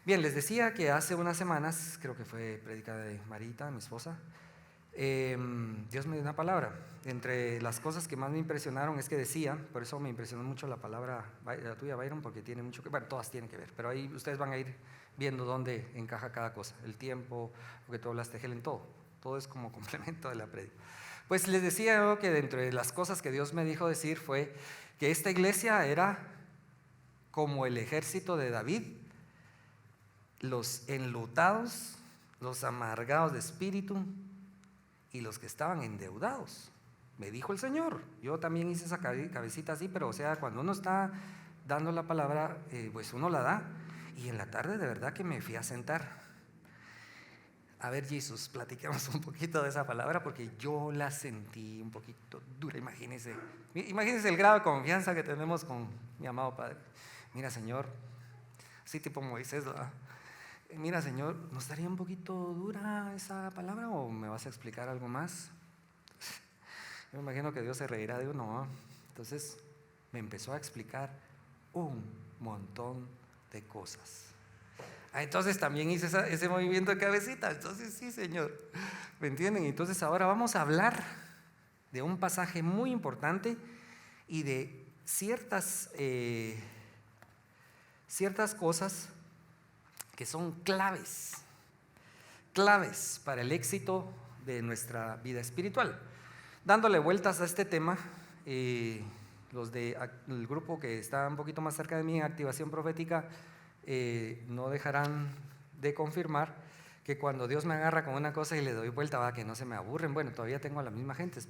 Bien, les decía que hace unas semanas, creo que fue prédica de Marita, mi esposa, Dios me dio una palabra. Entre las cosas que más me impresionaron es que decía, por eso me impresionó mucho la palabra, la tuya, Byron, porque tiene mucho que, bueno, todas tienen que ver, pero ahí ustedes van a ir viendo dónde encaja cada cosa, el tiempo, porque tú hablaste, Helen, todo es como complemento de la prédica. Pues les decía yo que dentro de las cosas que Dios me dijo decir fue que esta iglesia era como el ejército de David, los enlutados, los amargados de espíritu y los que estaban endeudados. Me dijo el Señor. Yo también hice esa cabecita así, pero o sea, cuando uno está dando la palabra, pues uno la da. Y en la tarde de verdad que me fui a sentar. A ver, Jesús, platiquemos un poquito de esa palabra porque yo la sentí un poquito dura. Imagínense el grado de confianza que tenemos con mi amado Padre. Mira, Señor, así tipo Moisés, ¿verdad? Mira, Señor, ¿nos estaría un poquito dura esa palabra o me vas a explicar algo más? Yo me imagino que Dios se reirá de uno, ¿no? Entonces me empezó a explicar un montón de cosas. Entonces también hice ese movimiento de cabecita. Entonces sí, Señor, ¿me entienden? Entonces ahora vamos a hablar de un pasaje muy importante y de ciertas cosas que son claves para el éxito de nuestra vida espiritual. Dándole vueltas a este tema, los del grupo que está un poquito más cerca de mí en Activación Profética no dejarán de confirmar que cuando Dios me agarra con una cosa y le doy vuelta, va, que no se me aburren. Bueno, todavía tengo a la misma gente,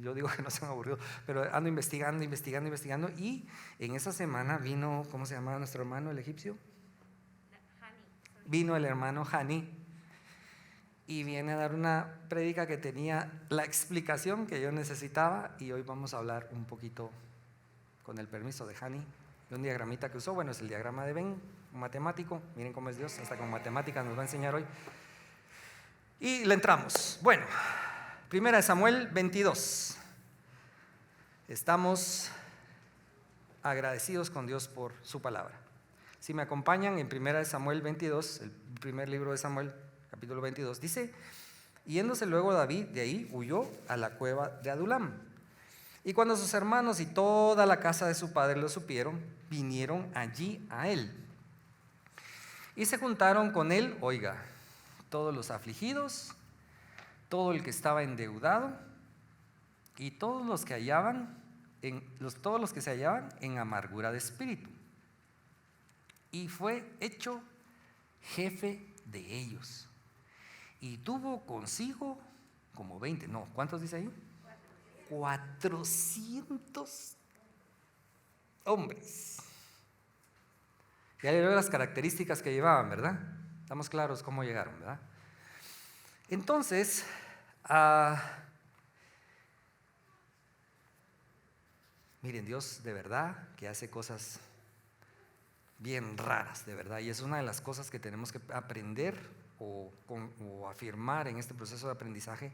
yo digo que no se me aburrió, pero ando investigando y en esa semana vino, ¿cómo se llamaba nuestro hermano el egipcio? Vino el hermano Hani y viene a dar una prédica que tenía la explicación que yo necesitaba, y hoy vamos a hablar un poquito, con el permiso de Hani, de un diagramita que usó. Bueno, es el diagrama de Venn, un matemático. Miren cómo es Dios, hasta con matemáticas nos va a enseñar hoy. Y le entramos. Bueno, primera de Samuel 22. Estamos agradecidos con Dios por su palabra. Si me acompañan en primera de Samuel 22, el primer libro de Samuel, capítulo 22, dice: yéndose luego David de ahí, huyó a la cueva de Adulam. Y cuando sus hermanos y toda la casa de su padre lo supieron, vinieron allí a él. Y se juntaron con él, oiga, todos los afligidos, todo el que estaba endeudado y todos los que se hallaban en amargura de espíritu. Y fue hecho jefe de ellos. Y tuvo consigo como 20, no, ¿cuántos dice ahí? 400 hombres. Ya le veo las características que llevaban, ¿verdad? Estamos claros cómo llegaron, ¿verdad? Entonces, miren, Dios de verdad que hace cosas bien raras, de verdad, y es una de las cosas que tenemos que aprender o afirmar en este proceso de aprendizaje,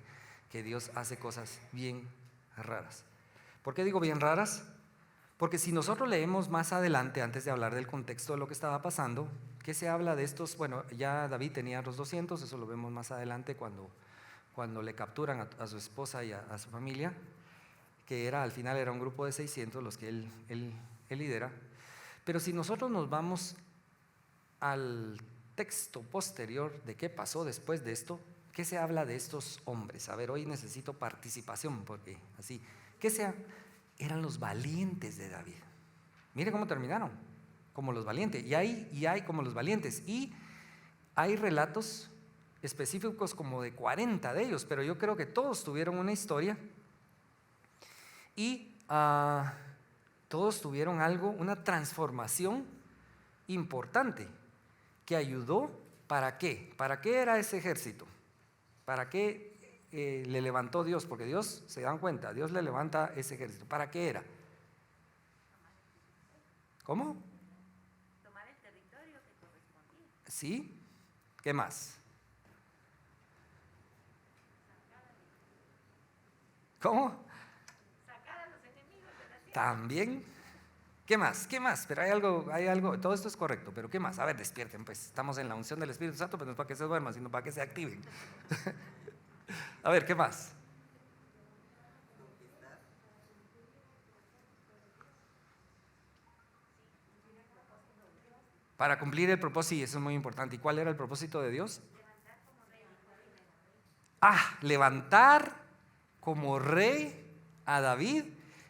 que Dios hace cosas bien raras. ¿Por qué digo bien raras? Porque si nosotros leemos más adelante, antes de hablar del contexto de lo que estaba pasando, ¿qué se habla de estos? Bueno, ya David tenía los 200, eso lo vemos más adelante cuando le capturan a su esposa y a su familia, que al final era un grupo de 600 los que él lidera. Pero si nosotros nos vamos al texto posterior de qué pasó después de esto, ¿qué se habla de estos hombres? A ver, hoy necesito participación, porque así, eran los valientes de David. Mire cómo terminaron, como los valientes, y hay como los valientes, y hay relatos específicos como de 40 de ellos, pero yo creo que todos tuvieron una historia y todos tuvieron una transformación importante que ayudó. ¿Para qué? ¿Para qué era ese ejército? ¿Para qué le levantó Dios? Porque Dios, se dan cuenta, Dios le levanta ese ejército. ¿Para qué era? ¿Cómo? Tomar el territorio que correspondía. ¿Sí? ¿Qué más? ¿Cómo? Sacar a los enemigos de la tierra. También. ¿Qué más? ¿Qué más? Pero hay algo, todo esto es correcto, pero ¿qué más? A ver, despierten, pues estamos en la unción del Espíritu Santo, pero no es para que se duerman, sino para que se activen. A ver, ¿qué más? Para cumplir el propósito, sí, eso es muy importante. ¿Y cuál era el propósito de Dios? Levantar como rey a David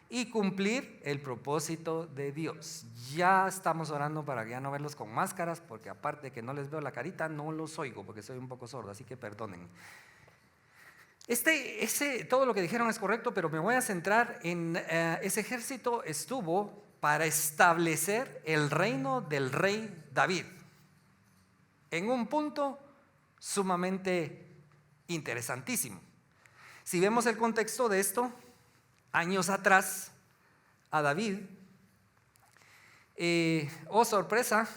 y cumplir el propósito de Dios. Ya estamos orando para que ya no verlos con máscaras, porque aparte de que no les veo la carita, no los oigo porque soy un poco sordo, así que perdonen. Todo lo que dijeron es correcto, pero me voy a centrar en ese ejército estuvo para establecer el reino del rey David en un punto sumamente interesantísimo. Si vemos el contexto de esto, años atrás, a David, sorpresa,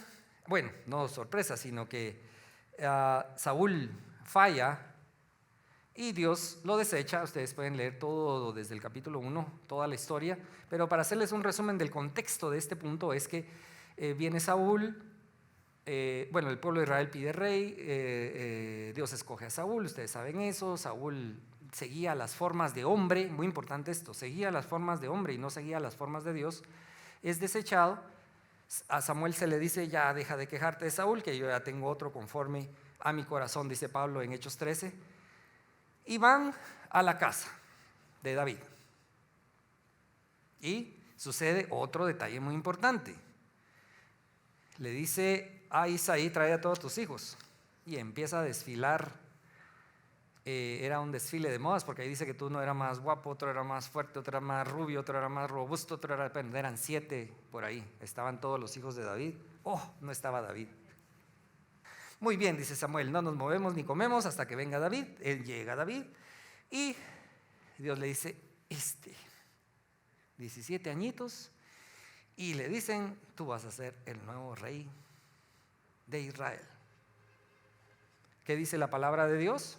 bueno, no sorpresa, sino que Saúl falla y Dios lo desecha. Ustedes pueden leer todo desde el capítulo 1, toda la historia, pero para hacerles un resumen del contexto de este punto es que viene Saúl, el pueblo de Israel pide rey, Dios escoge a Saúl, ustedes saben eso. Saúl seguía las formas de hombre, muy importante esto, seguía las formas de hombre y no seguía las formas de Dios, es desechado. A Samuel se le dice: ya deja de quejarte de Saúl, que yo ya tengo otro conforme a mi corazón, dice Pablo en Hechos 13. Y van a la casa de David. Y sucede otro detalle muy importante. Le dice a Isaí: trae a todos tus hijos. Y empieza a desfilar. Era un desfile de modas, porque ahí dice que tú no eras más guapo, otro era más fuerte, otro era más rubio, otro era más robusto, otro era, eran 7 por ahí. Estaban todos los hijos de David. No estaba David. Muy bien, dice Samuel, no nos movemos ni comemos hasta que venga David. Él llega David y Dios le dice: 17 añitos, y le dicen: tú vas a ser el nuevo rey de Israel. ¿Qué dice la palabra de Dios?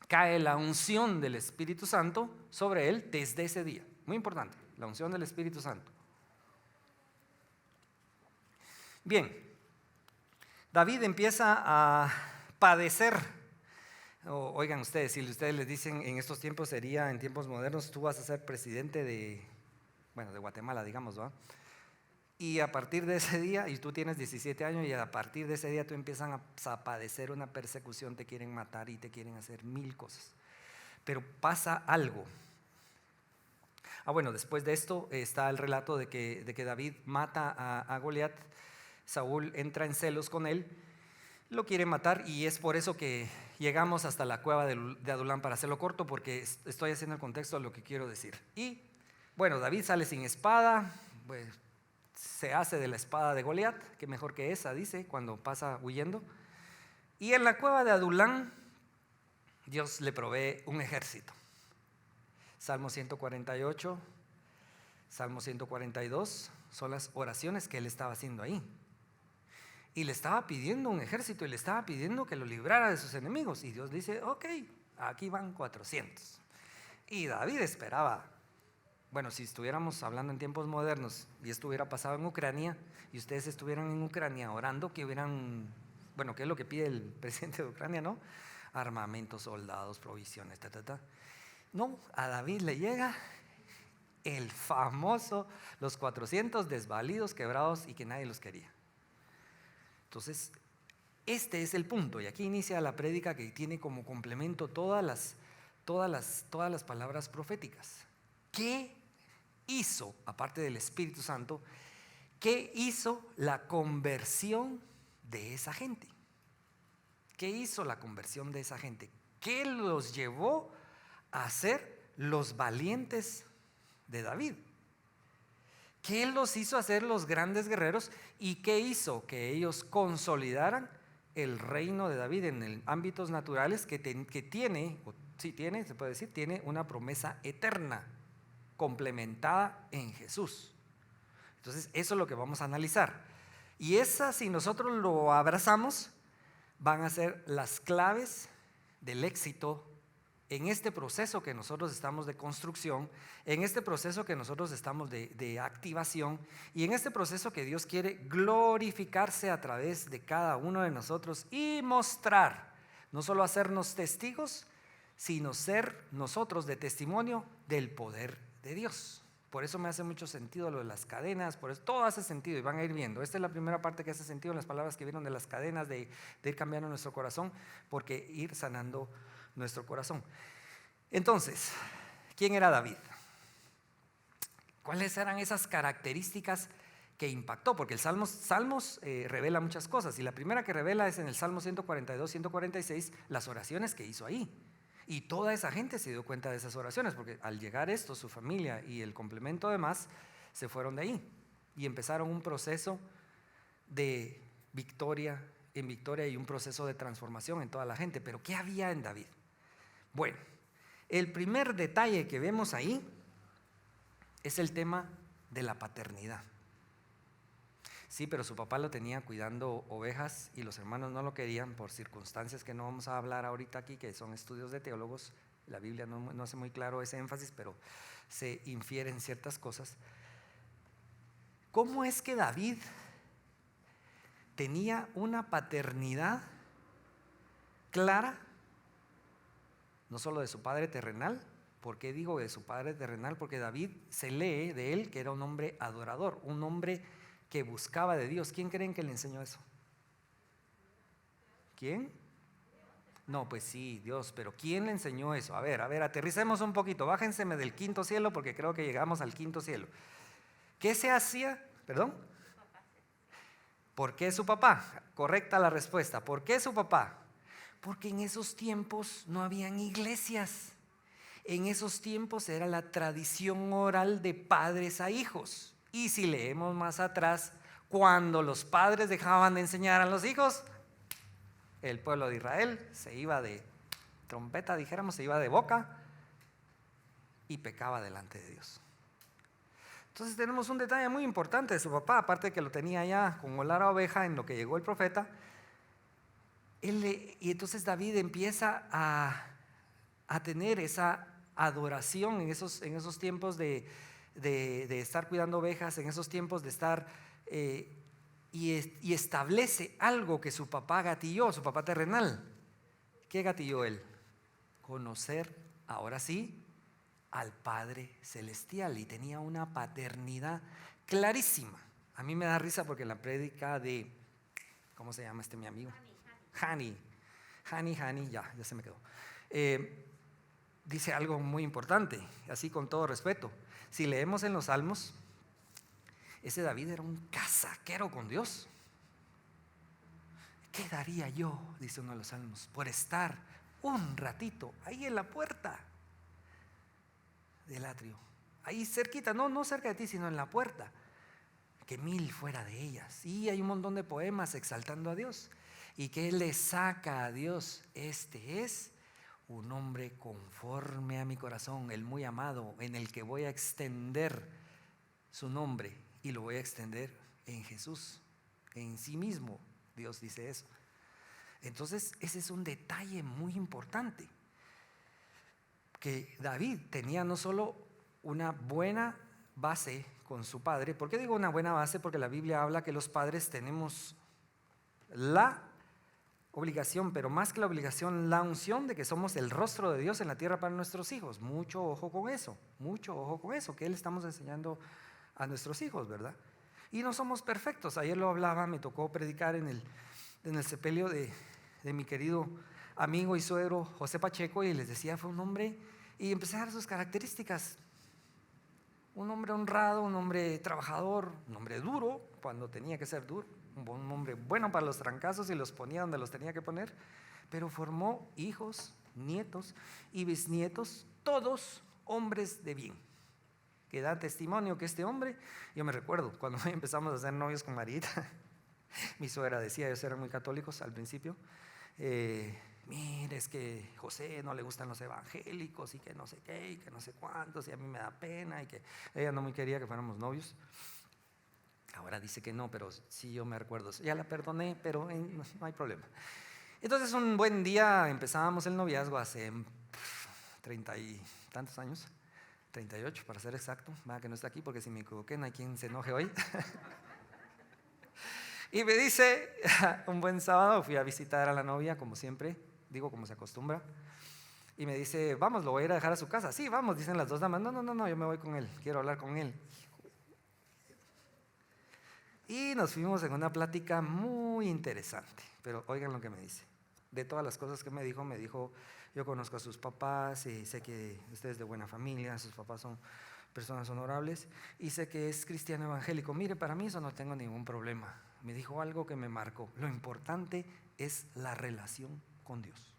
Cae la unción del Espíritu Santo sobre él desde ese día. Muy importante, la unción del Espíritu Santo. Bien, David empieza a padecer. Oigan ustedes, si ustedes les dicen en estos tiempos, sería en tiempos modernos: tú vas a ser presidente de Guatemala, digamos, ¿va? Y a partir de ese día, y tú tienes 17 años, y a partir de ese día tú empiezas a padecer una persecución, te quieren matar y te quieren hacer 1000 cosas. Pero pasa algo. Después de esto está el relato de que David mata a Goliat. Saúl entra en celos con él, lo quiere matar, y es por eso que llegamos hasta la cueva de Adulán. Para hacerlo corto, porque estoy haciendo el contexto de lo que quiero decir. Y David sale sin espada, se hace de la espada de Goliat, que mejor que esa, dice, cuando pasa huyendo. Y en la cueva de Adulán, Dios le provee un ejército. Salmo 148, Salmo 142 son las oraciones que él estaba haciendo ahí. Y le estaba pidiendo un ejército, y le estaba pidiendo que lo librara de sus enemigos. Y Dios dice: ok, aquí van 400. Y David esperaba. Si estuviéramos hablando en tiempos modernos y esto hubiera pasado en Ucrania, y ustedes estuvieran en Ucrania orando, que hubieran, ¿qué es lo que pide el presidente de Ucrania, no? Armamentos, soldados, provisiones, No, a David le llega el famoso, los 400 desvalidos, quebrados y que nadie los quería. Entonces, este es el punto, y aquí inicia la prédica que tiene como complemento todas las palabras proféticas. ¿Qué hizo, aparte del Espíritu Santo, qué hizo la conversión de esa gente? ¿Qué hizo la conversión de esa gente? ¿Qué los llevó a ser los valientes de David? ¿Qué los hizo hacer los grandes guerreros? ¿Y qué hizo que ellos consolidaran el reino de David en ámbitos naturales que tiene, se puede decir, tiene una promesa eterna complementada en Jesús? Entonces, eso es lo que vamos a analizar. Y si nosotros lo abrazamos, van a ser las claves del éxito en este proceso que nosotros estamos de construcción, en este proceso que nosotros estamos de activación y en este proceso que Dios quiere glorificarse a través de cada uno de nosotros y mostrar, no solo hacernos testigos, sino ser nosotros de testimonio del poder de Dios. Por eso me hace mucho sentido lo de las cadenas, por eso todo hace sentido y van a ir viendo. Esta es la primera parte que hace sentido en las palabras que vieron de las cadenas, de ir cambiando nuestro corazón, porque ir sanando nuestro corazón. Entonces, ¿quién era David? ¿Cuáles eran esas características que impactó? Porque el Salmos revela muchas cosas y la primera que revela es en el Salmo 142, 146, las oraciones que hizo ahí. Y toda esa gente se dio cuenta de esas oraciones, porque al llegar esto, su familia y el complemento demás se fueron de ahí y empezaron un proceso de victoria en victoria y un proceso de transformación en toda la gente. Pero ¿qué había en David? Bueno, el primer detalle que vemos ahí es el tema de la paternidad. Sí, pero su papá lo tenía cuidando ovejas y los hermanos no lo querían por circunstancias que no vamos a hablar ahorita aquí, que son estudios de teólogos. La Biblia no hace muy claro ese énfasis, pero se infieren ciertas cosas. ¿Cómo es que David tenía una paternidad clara, no solo de su padre terrenal? ¿Por qué digo de su padre terrenal? Porque David se lee de él que era un hombre adorador, un hombre que buscaba de Dios. ¿Quién creen que le enseñó eso? ¿Quién? No, pues sí, Dios, pero ¿quién le enseñó eso? A ver, aterricemos un poquito, bájenseme del quinto cielo porque creo que llegamos al quinto cielo. ¿Qué se hacía? ¿Perdón? ¿Por qué su papá? Correcta la respuesta. ¿Por qué su papá? Porque en esos tiempos no habían iglesias. En esos tiempos era la tradición oral de padres a hijos. Y si leemos más atrás, cuando los padres dejaban de enseñar a los hijos, el pueblo de Israel se iba de trompeta, dijéramos, se iba de boca y pecaba delante de Dios. Entonces tenemos un detalle muy importante de su papá, aparte de que lo tenía ya con olor a oveja en lo que llegó el profeta. Y entonces David empieza a tener esa adoración en esos tiempos de estar cuidando ovejas, en esos tiempos de estar y establece algo que su papá gatilló, su papá terrenal. ¿Qué gatilló él? Conocer, ahora sí, al Padre Celestial, y tenía una paternidad clarísima. A mí me da risa porque en la prédica de, ¿cómo se llama mi amigo? Hani, ya se me quedó. Dice algo muy importante, así con todo respeto. Si leemos en los Salmos, ese David era un casaquero con Dios. ¿Qué daría yo, dice uno de los Salmos, por estar un ratito ahí en la puerta del atrio? Ahí cerquita, no cerca de ti, sino en la puerta. Que 1000 fuera de ellas. Y hay un montón de poemas exaltando a Dios. ¿Y qué le saca a Dios? Este es un hombre conforme a mi corazón, el muy amado, en el que voy a extender su nombre y lo voy a extender en Jesús, en sí mismo. Dios dice eso. Entonces ese es un detalle muy importante, que David tenía no solo una buena base con su padre. ¿Por qué digo una buena base? Porque la Biblia habla que los padres tenemos la obligación, pero más que la obligación, la unción de que somos el rostro de Dios en la tierra para nuestros hijos. Mucho ojo con eso, que le estamos enseñando a nuestros hijos, ¿verdad? Y no somos perfectos. Ayer lo hablaba, me tocó predicar en el sepelio de mi querido amigo y suegro José Pacheco, y les decía, fue un hombre, y empecé a dar sus características. Un hombre honrado, un hombre trabajador, un hombre duro cuando tenía que ser duro, un hombre bueno para los trancazos y los ponía donde los tenía que poner, pero formó hijos, nietos y bisnietos, todos hombres de bien, que da testimonio que este hombre, yo me recuerdo cuando empezamos a ser novios con Marita, mi suegra decía, ellos eran muy católicos al principio, mire, es que José no le gustan los evangélicos y que no sé qué y que no sé cuántos, y a mí me da pena, y que ella no muy quería que fuéramos novios. Ahora dice que no, pero sí, yo me recuerdo, ya la perdoné, pero no hay problema. Entonces un buen día empezábamos el noviazgo hace 30 y tantos años, 38 para ser exacto, va que no está aquí porque si me equivoqué no hay quien se enoje hoy. Y me dice, un buen sábado fui a visitar a la novia, como siempre, digo como se acostumbra, y me dice, vamos, lo voy a ir a dejar a su casa. Sí, vamos, dicen las dos damas. No, yo me voy con él, quiero hablar con él. Y nos fuimos en una plática muy interesante, pero oigan lo que me dice. De todas las cosas que me dijo, yo conozco a sus papás y sé que usted es de buena familia, sus papás son personas honorables y sé que es cristiano evangélico. Mire, para mí eso no tengo ningún problema. Me dijo algo que me marcó. Lo importante es la relación con Dios.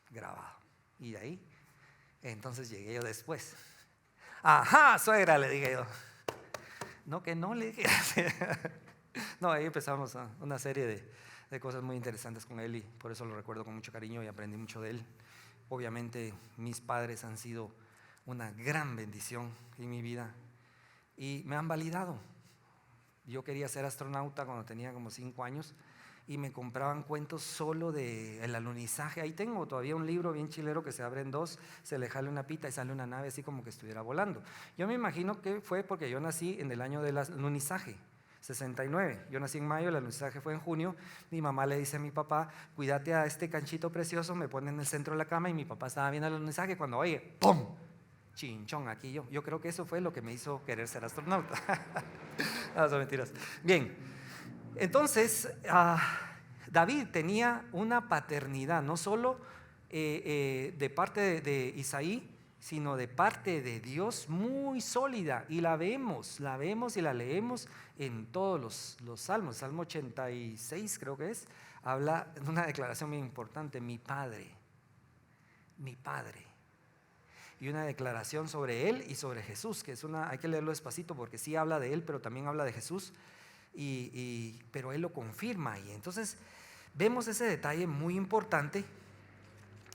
Grabado. Y de ahí, entonces llegué yo después. Ajá, suegra, le dije yo. No, que no, le dije. No, ahí empezamos una serie de cosas muy interesantes con él y por eso lo recuerdo con mucho cariño y aprendí mucho de él. Obviamente mis padres han sido una gran bendición en mi vida y me han validado. Yo quería ser astronauta cuando tenía como 5 años y me compraban cuentos solo del alunizaje. Ahí tengo todavía un libro bien chilero que se abre en dos, se le jale una pita y sale una nave así como que estuviera volando. Yo me imagino que fue porque yo nací en el año del alunizaje, 69. Yo nací en mayo, el alunizaje fue en junio. Mi mamá le dice a mi papá, cuídate a este canchito precioso, me pone en el centro de la cama y mi papá estaba viendo el alunizaje cuando oye, ¡pum! Chinchón, aquí yo creo que eso fue lo que me hizo querer ser astronauta. No, son mentiras. Bien, entonces David tenía una paternidad, no solo de parte de Isaí, sino de parte de Dios muy sólida, y la vemos y la leemos en todos los salmos. Salmo 86 creo que es, habla de una declaración muy importante, mi Padre, y una declaración sobre él y sobre Jesús, que es hay que leerlo despacito porque sí habla de él, pero también habla de Jesús, pero él lo confirma. Y entonces vemos ese detalle muy importante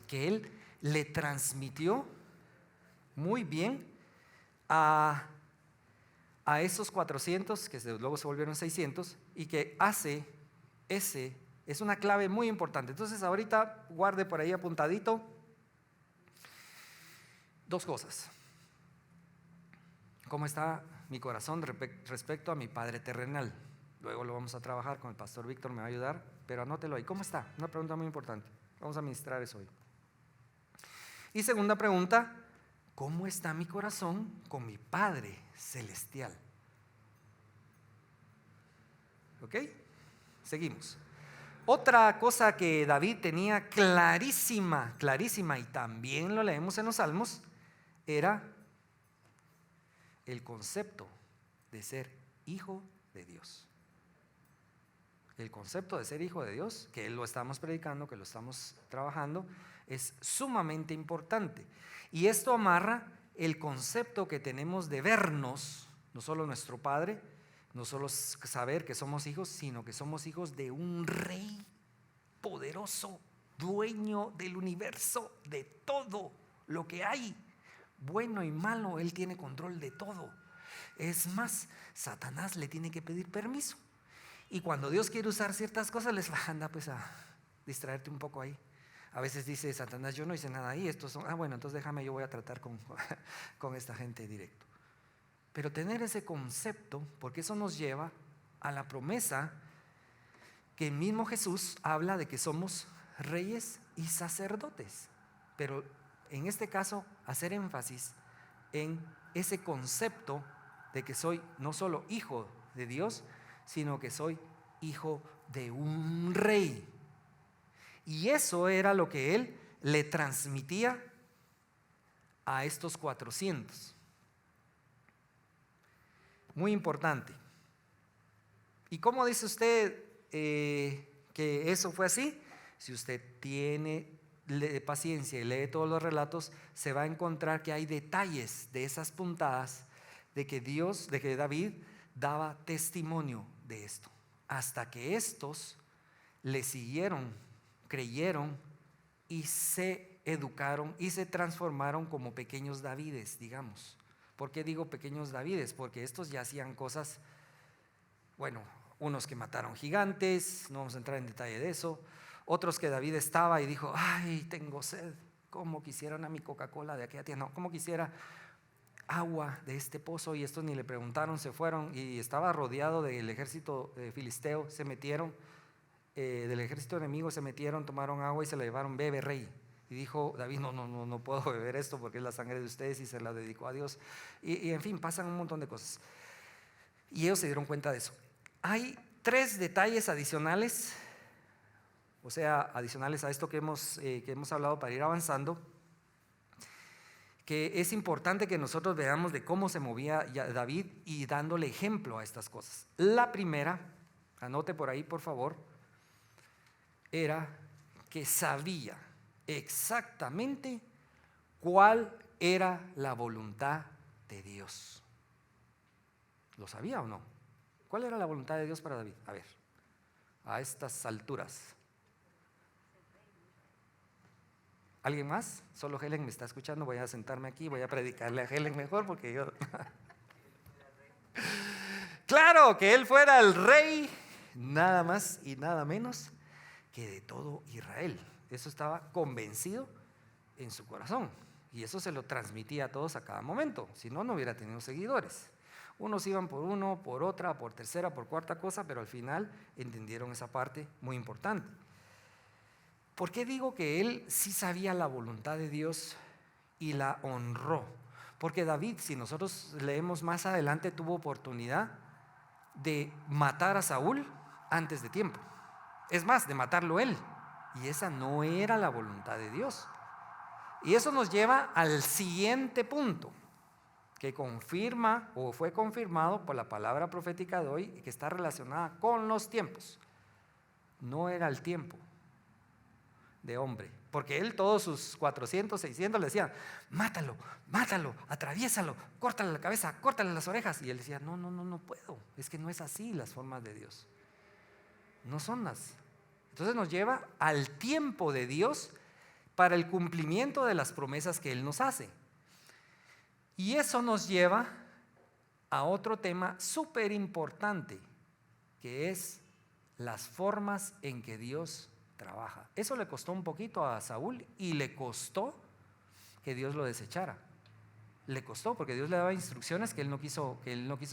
que él le transmitió muy bien a esos 400, que luego se volvieron 600, y que hace es una clave muy importante. Entonces ahorita guarde por ahí apuntadito 2 cosas. ¿Cómo está mi corazón respecto a mi Padre terrenal? Luego lo vamos a trabajar con el pastor Víctor, me va a ayudar, pero anótelo ahí. ¿Cómo está? Una pregunta muy importante. Vamos a ministrar eso hoy. Y segunda pregunta, ¿cómo está mi corazón con mi Padre celestial? ¿Ok? Seguimos. Otra cosa que David tenía clarísima, y también lo leemos en los Salmos, era el concepto de ser hijo de Dios. El concepto de ser hijo de Dios, que lo estamos predicando, que lo estamos trabajando, es sumamente importante. Y esto amarra el concepto que tenemos de vernos, no solo nuestro Padre, no solo saber que somos hijos, sino que somos hijos de un rey poderoso, dueño del universo, de todo lo que hay, bueno y malo. Él tiene control de todo. Es más, Satanás le tiene que pedir permiso. Y cuando Dios quiere usar ciertas cosas, les va a andar pues a distraerte un poco ahí. A veces dice Satanás, yo no hice nada ahí, estos son, bueno, entonces déjame, yo voy a tratar con esta gente directo. Pero tener ese concepto, porque eso nos lleva a la promesa que el mismo Jesús habla de que somos reyes y sacerdotes. Pero en este caso, hacer énfasis en ese concepto de que soy no solo hijo de Dios, sino que soy hijo de un rey. Y eso era lo que él le transmitía a estos 400. Muy importante. ¿Y cómo dice usted que eso fue así? Si usted tiene paciencia y lee todos los relatos, se va a encontrar que hay detalles de esas puntadas de que David daba testimonio de esto, hasta que estos le siguieron, creyeron y se educaron y se transformaron como pequeños Davides, digamos. ¿Por qué digo pequeños Davides? Porque estos ya hacían cosas, bueno, unos que mataron gigantes, no vamos a entrar en detalle de eso, otros que David estaba y dijo, ay, tengo sed, cómo quisiera una mi Coca-Cola de aquella tienda, no, cómo quisiera agua de este pozo. Y estos ni le preguntaron, se fueron, y estaba rodeado del ejército filisteo. Se metieron, del ejército enemigo se metieron, tomaron agua y se la llevaron. Bebe, rey. Y dijo David, no puedo beber esto porque es la sangre de ustedes, y se la dedicó a Dios. Y en fin, pasan un montón de cosas. Y ellos se dieron cuenta de eso. Hay 3 detalles adicionales, o sea, adicionales a esto que hemos hablado para ir avanzando, que es importante que nosotros veamos de cómo se movía David y dándole ejemplo a estas cosas. La primera, anote por ahí por favor, era que sabía exactamente cuál era la voluntad de Dios. ¿Lo sabía o no? ¿Cuál era la voluntad de Dios para David? A ver, a estas alturas. ¿Alguien más? Solo Helen me está escuchando. Voy a sentarme aquí, voy a predicarle a Helen mejor porque yo... Claro, que él fuera el rey, nada más y nada menos que de todo Israel. Eso estaba convencido en su corazón, y eso se lo transmitía a todos a cada momento. Si no, no hubiera tenido seguidores. Unos iban por uno, por otra, por tercera, por cuarta cosa, pero al final entendieron esa parte muy importante. ¿Por qué digo que él sí sabía la voluntad de Dios y la honró? Porque David, si nosotros leemos más adelante, tuvo oportunidad de matar a Saúl antes de tiempo. Es más, de matarlo él. Y esa no era la voluntad de Dios. Y eso nos lleva al siguiente punto, que confirma o fue confirmado por la palabra profética de hoy, que está relacionada con los tiempos. No era el tiempo de hombre, porque él, todos sus 400, 600 le decían: mátalo, atraviésalo, córtale la cabeza, córtale las orejas. Y él decía: no puedo, es que no es así las formas de Dios, no son las. Entonces nos lleva al tiempo de Dios para el cumplimiento de las promesas que Él nos hace. Y eso nos lleva a otro tema súper importante, que es las formas en que Dios trabaja. Eso le costó un poquito a Saúl, y le costó que Dios lo desechara. Le costó, porque Dios le daba instrucciones que él no quiso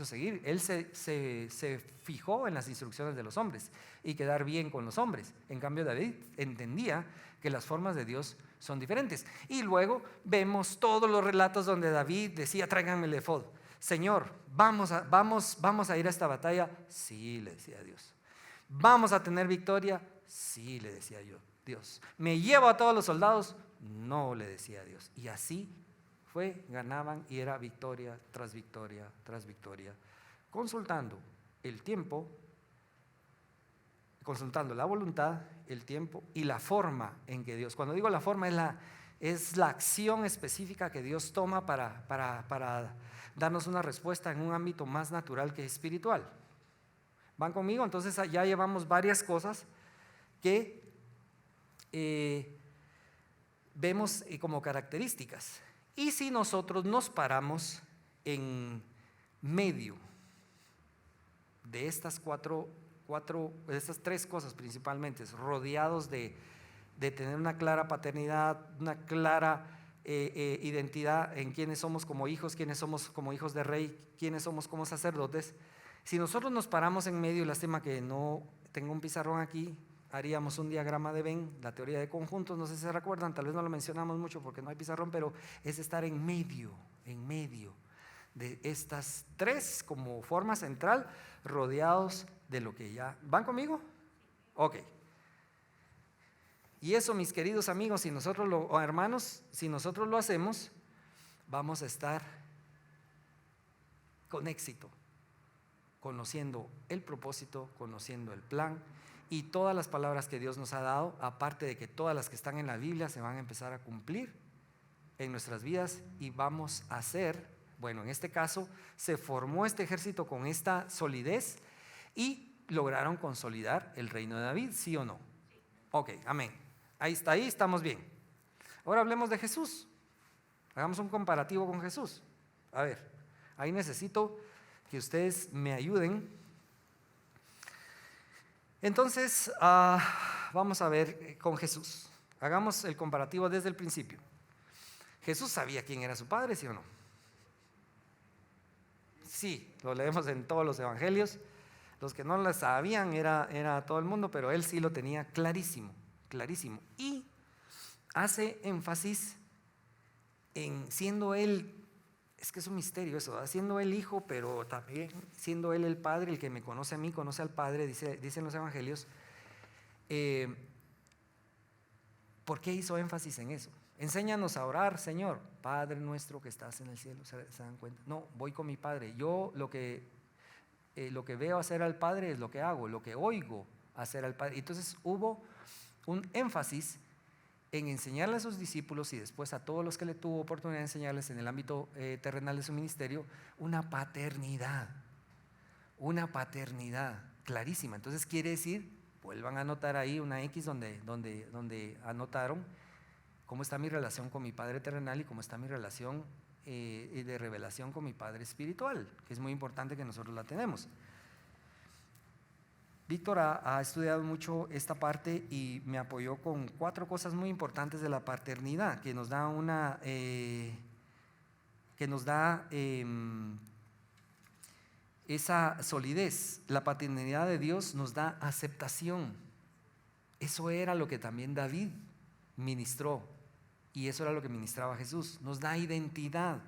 seguir. Él se fijó en las instrucciones de los hombres y quedar bien con los hombres. En cambio, David entendía que las formas de Dios son diferentes. Y luego vemos todos los relatos donde David decía: tráiganme el efod. Señor, vamos a ir a esta batalla. Sí, le decía Dios. ¿Vamos a tener victoria? Sí, le decía yo, Dios. ¿Me llevo a todos los soldados? No, le decía Dios. Y así ganaban, y era victoria tras victoria tras victoria, consultando el tiempo, consultando la voluntad, el tiempo y la forma en que Dios, cuando digo la forma, es la acción específica que Dios toma para darnos una respuesta en un ámbito más natural que espiritual. ¿Van conmigo? Entonces ya llevamos varias cosas que vemos como características. Y si nosotros nos paramos en medio de estas estas 3 cosas principalmente, rodeados de tener una clara paternidad, una clara identidad en quiénes somos como hijos, quiénes somos como hijos de rey, quiénes somos como sacerdotes. Si nosotros nos paramos en medio, lástima que no tengo un pizarrón aquí, haríamos un diagrama de Venn, la teoría de conjuntos, no sé si se recuerdan, tal vez no lo mencionamos mucho porque no hay pizarrón, pero es estar en medio de estas 3 como forma central, rodeados de lo que ya... ¿Van conmigo? Ok. Y eso, mis queridos amigos, hermanos, si nosotros lo hacemos, vamos a estar con éxito, conociendo el propósito, conociendo el plan y todas las palabras que Dios nos ha dado, aparte de que todas las que están en la Biblia se van a empezar a cumplir en nuestras vidas, y vamos a ser, bueno, en este caso se formó este ejército con esta solidez y lograron consolidar el reino de David, ¿sí o no? Ok, amén. Ahí estamos bien. Ahora hablemos de Jesús. Hagamos un comparativo con Jesús. A ver, ahí necesito que ustedes me ayuden. Entonces, vamos a ver con Jesús. Hagamos el comparativo desde el principio. Jesús sabía quién era su padre, ¿sí o no? Sí, lo leemos en todos los evangelios. Los que no lo sabían era todo el mundo, pero él sí lo tenía clarísimo, clarísimo. Y hace énfasis en siendo él, es que es un misterio eso, siendo él hijo, pero también siendo él el padre, el que me conoce a mí, conoce al padre, dicen los evangelios. ¿Por qué hizo énfasis en eso? Enséñanos a orar, Señor, Padre nuestro que estás en el cielo. ¿Se dan cuenta? No, voy con mi Padre. Yo lo que veo hacer al Padre es lo que hago, lo que oigo hacer al Padre. Entonces hubo un énfasis en enseñarle a sus discípulos y después a todos los que le tuvo oportunidad de enseñarles en el ámbito terrenal de su ministerio, una paternidad clarísima. Entonces quiere decir, vuelvan a anotar ahí una X donde anotaron cómo está mi relación con mi Padre terrenal y cómo está mi relación de revelación con mi Padre espiritual, que es muy importante que nosotros la tenemos. Víctor ha estudiado mucho esta parte y me apoyó con 4 cosas muy importantes de la paternidad, que nos da esa solidez. La paternidad de Dios nos da aceptación. Eso era lo que también David ministró y eso era lo que ministraba Jesús. Nos da identidad.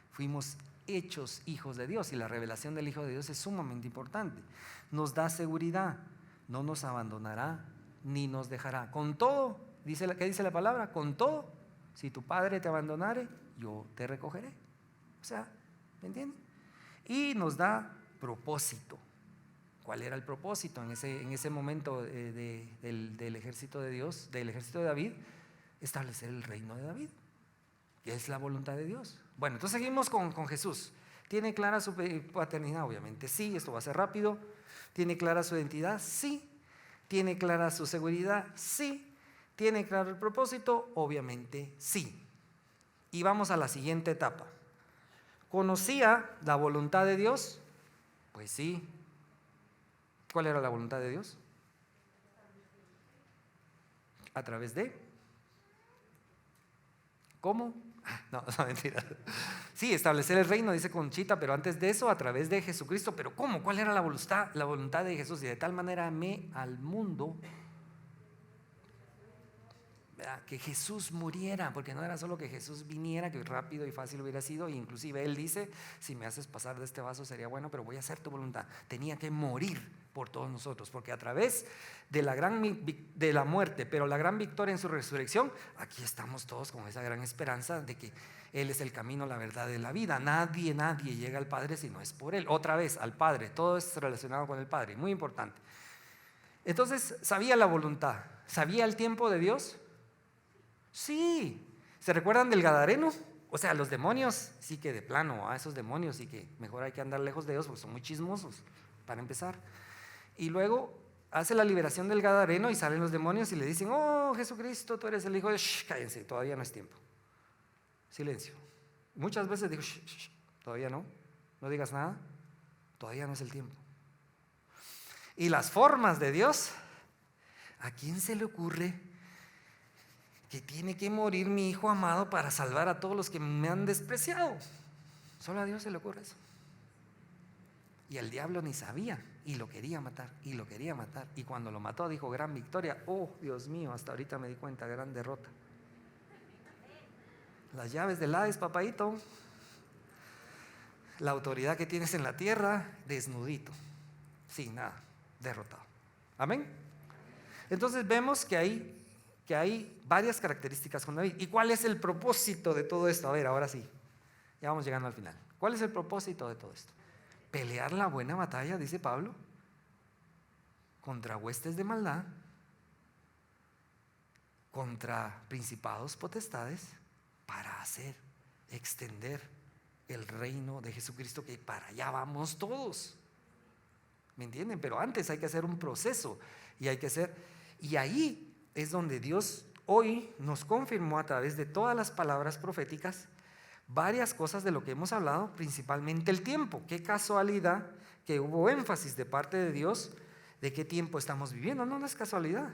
Fuimos hechos hijos de Dios y la revelación del Hijo de Dios es sumamente importante. Nos da seguridad. No nos abandonará ni nos dejará. Con todo, ¿qué dice la palabra? Con todo, si tu padre te abandonare, yo te recogeré. O sea, ¿me entienden? Y nos da propósito. ¿Cuál era el propósito en ese momento del ejército de Dios, del ejército de David? Establecer el reino de David, que es la voluntad de Dios. Bueno, entonces seguimos con Jesús. ¿Tiene clara su paternidad? Obviamente sí, esto va a ser rápido. ¿Tiene clara su identidad? Sí. ¿Tiene clara su seguridad? Sí. ¿Tiene claro el propósito? Obviamente sí. Y vamos a la siguiente etapa. ¿Conocía la voluntad de Dios? Pues sí. ¿Cuál era la voluntad de Dios? A través de... ¿Cómo? No, mentira. Sí, establecer el reino, dice Conchita, pero antes de eso, a través de Jesucristo. ¿Pero cómo? ¿Cuál era la voluntad de Jesús? Y de tal manera amé al mundo, que Jesús muriera, porque no era solo que Jesús viniera, que rápido y fácil hubiera sido, e inclusive él dice, si me haces pasar de este vaso sería bueno, pero voy a hacer tu voluntad. Tenía que morir por todos nosotros, porque a través de la muerte, pero la gran victoria en su resurrección, aquí estamos todos con esa gran esperanza de que Él es el camino, la verdad y la vida. Nadie llega al Padre si no es por Él. Otra vez, al Padre, todo es relacionado con el Padre, muy importante. Entonces, ¿sabía la voluntad? ¿Sabía el tiempo de Dios? Sí. ¿Se recuerdan del Gadareno? O sea, los demonios, sí que de plano, esos demonios sí que mejor hay que andar lejos de ellos porque son muy chismosos, para empezar. Y luego hace la liberación del Gadareno y salen los demonios y le dicen, oh Jesucristo, tú eres el Hijo de... Shh, cállense, todavía no es tiempo. Silencio. Muchas veces digo, shh, shh, todavía no digas nada, todavía no es el tiempo. Y las formas de Dios, ¿a quién se le ocurre que tiene que morir mi hijo amado para salvar a todos los que me han despreciado? Solo a Dios se le ocurre eso. Y el diablo ni sabía y lo quería matar y lo quería matar. Y cuando lo mató dijo, gran victoria. Oh, Dios mío, hasta ahorita me di cuenta, gran derrota. Las llaves del Hades, papadito. La autoridad que tienes en la tierra, desnudito. Sin nada, derrotado. Amén. Entonces vemos que hay varias características con David. ¿Y cuál es el propósito de todo esto? A ver, ahora sí, ya vamos llegando al final. ¿Cuál es el propósito de todo esto? Pelear la buena batalla, dice Pablo, contra huestes de maldad, contra principados, potestades, para extender el reino de Jesucristo, que para allá vamos todos. ¿Me entienden? Pero antes hay que hacer un proceso y ahí es donde Dios hoy nos confirmó a través de todas las palabras proféticas varias cosas de lo que hemos hablado, principalmente el tiempo. Qué casualidad que hubo énfasis de parte de Dios de qué tiempo estamos viviendo. No es casualidad.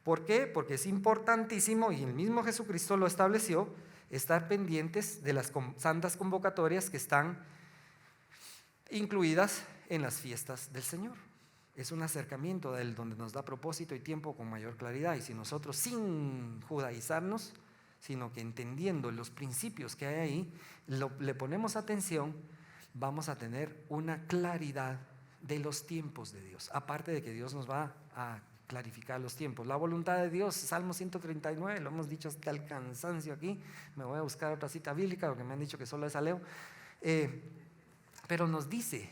¿Por qué? Porque es importantísimo, y el mismo Jesucristo lo estableció, estar pendientes de las santas convocatorias que están incluidas en las fiestas del Señor. Es un acercamiento de Él donde nos da propósito y tiempo con mayor claridad. Y si nosotros, sin judaizarnos, sino que entendiendo los principios que hay ahí, le ponemos atención, vamos a tener una claridad de los tiempos de Dios. Aparte de que Dios nos va a clarificar los tiempos. La voluntad de Dios, Salmo 139, lo hemos dicho hasta el cansancio aquí. Me voy a buscar otra cita bíblica porque me han dicho que solo esa leo. Pero nos dice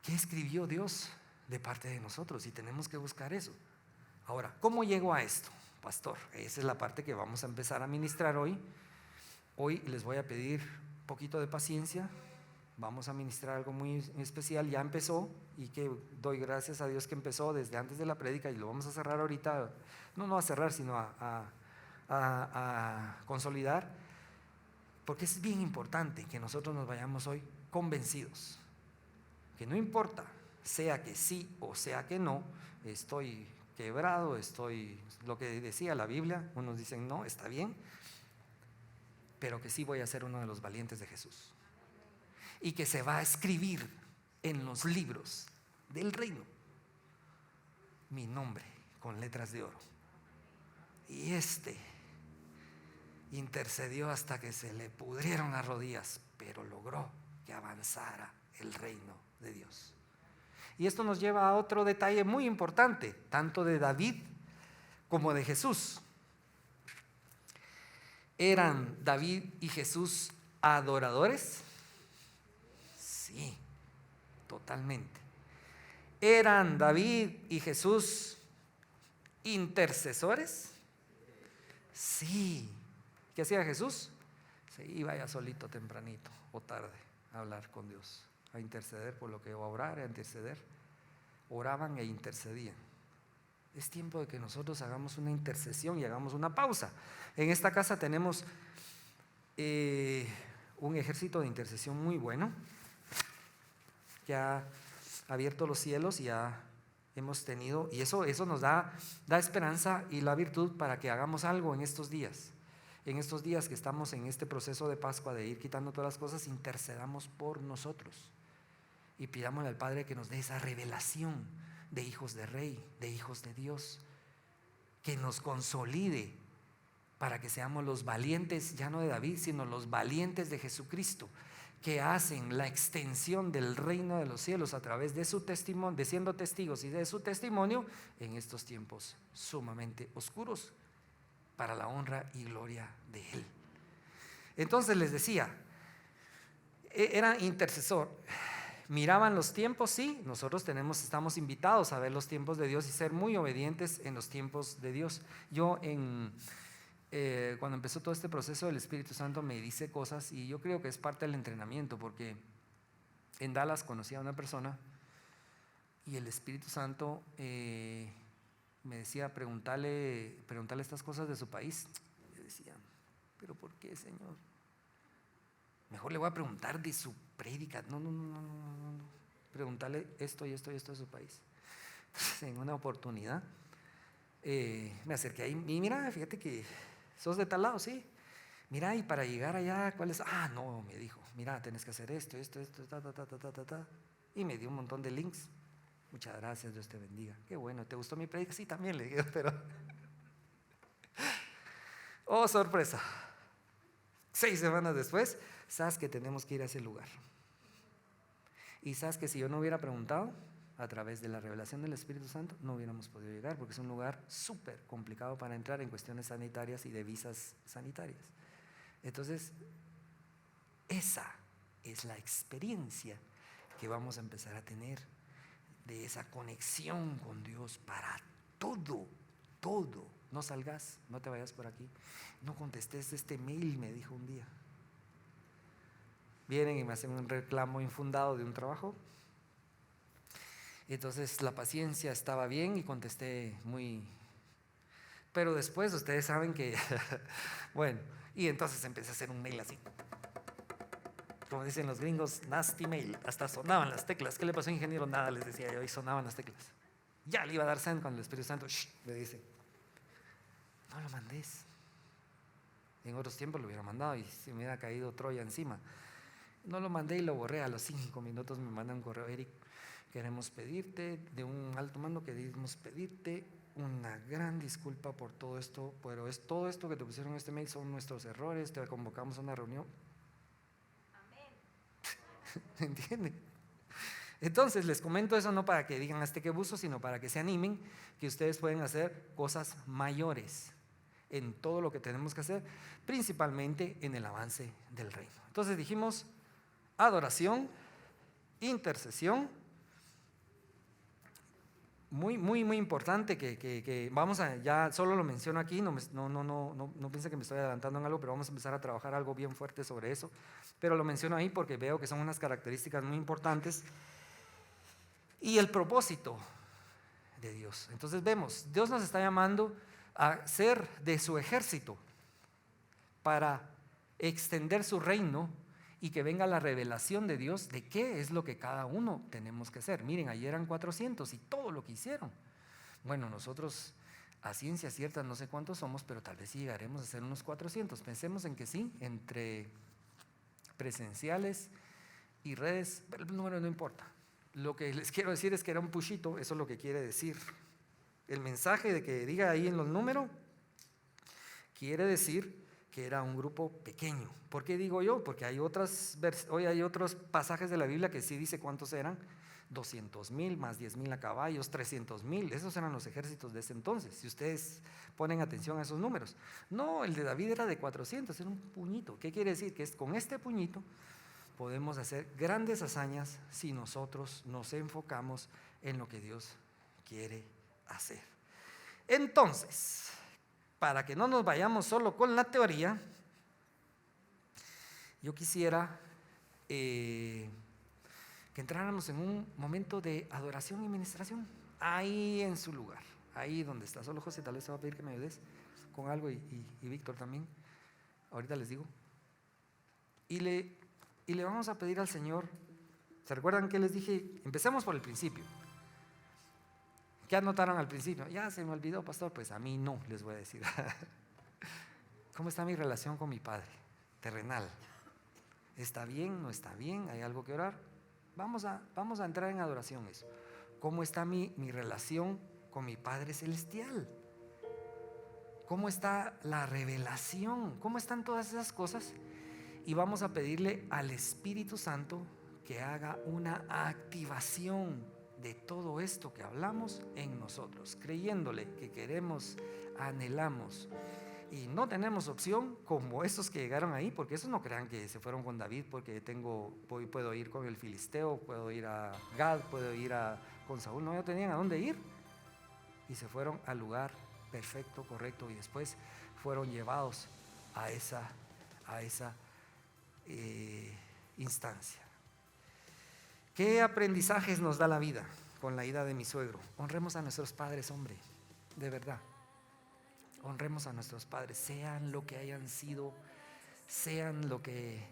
qué escribió Dios de parte de nosotros y tenemos que buscar eso. Ahora, ¿cómo llego a esto, pastor? Esa es la parte que vamos a empezar a ministrar hoy. Hoy les voy a pedir un poquito de paciencia. Vamos a ministrar algo muy especial. Ya empezó y que doy gracias a Dios que empezó desde antes de la prédica y lo vamos a cerrar ahorita. No a cerrar, sino a consolidar. Porque es bien importante que nosotros nos vayamos hoy convencidos. Que no importa, sea que sí o sea que no, estoy quebrado, estoy, lo que decía la Biblia, unos dicen no, está bien, pero que sí voy a ser uno de los valientes de Jesús. Y que se va a escribir en los libros del reino mi nombre con letras de oro. Y intercedió hasta que se le pudrieron las rodillas, pero logró que avanzara el reino de Dios. Y esto nos lleva a otro detalle muy importante, tanto de David como de Jesús. ¿Eran David y Jesús adoradores? Sí, totalmente. ¿Eran David y Jesús intercesores? Sí. ¿Qué hacía Jesús? Se iba ya solito tempranito o tarde a hablar con Dios, a interceder por lo que iba a orar, a interceder. Oraban e intercedían. Es tiempo de que nosotros hagamos una intercesión y hagamos una pausa. En esta casa tenemos un ejército de intercesión muy bueno que ha abierto los cielos y ya hemos tenido, y eso nos da esperanza y la virtud para que hagamos algo en estos días. En estos días que estamos en este proceso de Pascua, de ir quitando todas las cosas, intercedamos por nosotros y pidámosle al Padre que nos dé esa revelación de hijos de Rey, de hijos de Dios, que nos consolide para que seamos los valientes, ya no de David, sino los valientes de Jesucristo, que hacen la extensión del reino de los cielos a través de su testimonio, de siendo testigos y de su testimonio en estos tiempos sumamente oscuros, para la honra y gloria de Él. Entonces les decía, era intercesor. Miraban los tiempos, sí, nosotros estamos invitados a ver los tiempos de Dios y ser muy obedientes en los tiempos de Dios. Yo cuando empezó todo este proceso, el Espíritu Santo me dice cosas y yo creo que es parte del entrenamiento, porque en Dallas conocí a una persona y el Espíritu Santo me decía, preguntarle estas cosas de su país. Yo decía, ¿pero por qué, Señor? Mejor le voy a preguntar de su prédica. No. Preguntarle esto y esto y esto de su país. Entonces, en una oportunidad me acerqué ahí y mira, fíjate que sos de tal lado, sí. Mira, y para llegar allá, ¿cuál es? Ah, no, me dijo, mira, tenés que hacer esto, ta. Y me dio un montón de links. Muchas gracias, Dios te bendiga. Qué bueno, ¿te gustó mi prédica? Sí, también le digo, pero oh, sorpresa. 6 semanas después, sabes que tenemos que ir a ese lugar. Y sabes que si yo no hubiera preguntado, a través de la revelación del Espíritu Santo, no hubiéramos podido llegar, porque es un lugar súper complicado para entrar en cuestiones sanitarias y de visas sanitarias. Entonces, esa es la experiencia que vamos a empezar a tener de esa conexión con Dios para todo. No salgas, no te vayas por aquí, no contestes este mail, me dijo un día. Vienen y me hacen un reclamo infundado de un trabajo. Entonces la paciencia estaba bien y contesté pero después ustedes saben que bueno, y entonces empecé a hacer un mail así, como dicen los gringos, nasty mail. Hasta sonaban las teclas. ¿Qué le pasó, ingeniero? Nada, les decía yo, y sonaban las teclas. Ya le iba a dar send cuando el Espíritu Santo me dice, no lo mandes. En otros tiempos lo hubiera mandado y se me hubiera caído Troya encima. No lo mandé y lo borré. A los 5 minutos me manda un correo: Eric, queremos pedirte, de un alto mando, queremos pedirte una gran disculpa por todo esto, pero es todo esto que te pusieron en este mail son nuestros errores, te convocamos a una reunión. Amén. ¿Entienden? Entonces les comento eso no para que digan qué buzo, sino para que se animen, que ustedes pueden hacer cosas mayores en todo lo que tenemos que hacer, principalmente en el avance del reino. Entonces dijimos adoración, intercesión, muy importante que vamos a, ya solo lo menciono aquí, no piensen que me estoy adelantando en algo, pero vamos a empezar a trabajar algo bien fuerte sobre eso, pero lo menciono ahí porque veo que son unas características muy importantes. Y el propósito de Dios. Entonces vemos, Dios nos está llamando a ser de su ejército para extender su reino y que venga la revelación de Dios de qué es lo que cada uno tenemos que hacer. Miren, ayer eran 400 y todo lo que hicieron. Bueno, nosotros a ciencia cierta no sé cuántos somos, pero tal vez sí llegaremos a ser unos 400. Pensemos en que sí, entre presenciales y redes, pero el número no importa. Lo que les quiero decir es que era un pushito, eso es lo que quiere decir. El mensaje de que diga ahí en los números quiere decir que era un grupo pequeño. ¿Por qué digo yo? Porque hoy hay otros pasajes de la Biblia que sí dice cuántos eran: 200,000 más 10,000 a caballos, 300,000. Esos eran los ejércitos de ese entonces, si ustedes ponen atención a esos números. No, el de David era de 400, era un puñito. ¿Qué quiere decir? Que con este puñito podemos hacer grandes hazañas si nosotros nos enfocamos en lo que Dios quiere hacer. Entonces, para que no nos vayamos solo con la teoría, yo quisiera que entráramos en un momento de adoración y ministración, ahí en su lugar, ahí donde está. Solo José, tal vez te va a pedir que me ayudes con algo y Víctor también, ahorita les digo. Y le vamos a pedir al Señor. ¿Se recuerdan que les dije? Empecemos por el principio. ¿Qué anotaron al principio? Ya se me olvidó, pastor. Pues a mí no, les voy a decir. ¿Cómo está mi relación con mi Padre terrenal? ¿Está bien? ¿No está bien? ¿Hay algo que orar? Vamos a entrar en adoración eso. ¿Cómo está mi relación con mi Padre celestial? ¿Cómo está la revelación? ¿Cómo están todas esas cosas? Y vamos a pedirle al Espíritu Santo que haga una activación de todo esto que hablamos en nosotros, creyéndole que queremos, anhelamos y no tenemos opción como esos que llegaron ahí, porque esos no crean que se fueron con David porque puedo ir con el filisteo, puedo ir a Gad, puedo ir con Saúl. No, ya tenían a dónde ir y se fueron al lugar perfecto, correcto, y después fueron llevados a esa instancia. ¿Qué aprendizajes nos da la vida con la ida de mi suegro? Honremos a nuestros padres, hombre, de verdad. Honremos a nuestros padres, sean lo que hayan sido, sean lo que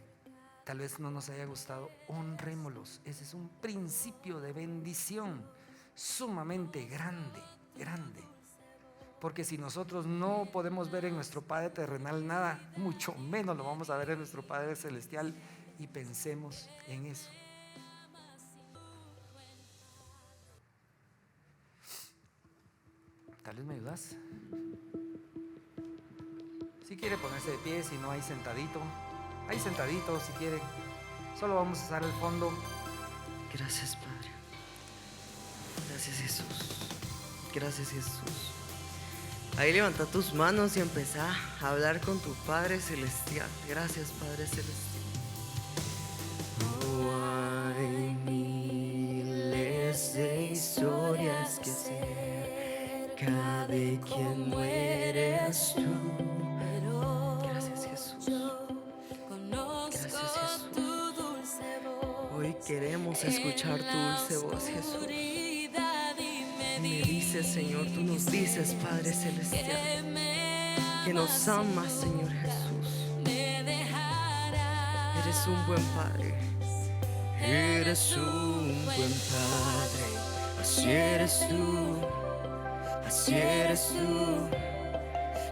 tal vez no nos haya gustado, honrémoslos. Ese es un principio de bendición sumamente grande. Porque si nosotros no podemos ver en nuestro Padre terrenal nada, mucho menos lo vamos a ver en nuestro Padre celestial, y pensemos en eso. ¿Tal vez me ayudas? Si quiere ponerse de pie, si no hay sentadito si quiere. Solo vamos a usar el fondo. Gracias, Padre. Gracias, Jesús. Gracias, Jesús. Ahí levanta tus manos y empezá a hablar con tu Padre Celestial. Gracias, Padre Celestial. No hay miles de historias que acerca de quién no eres tú. Gracias, Jesús. Gracias, Jesús. Hoy queremos escuchar tu dulce voz, Jesús. Me dices, Señor, tú nos dices, Padre Celestial, que nos amas, Señor Jesús. Eres un buen Padre. Eres un buen Padre. Así eres tú, así eres tú,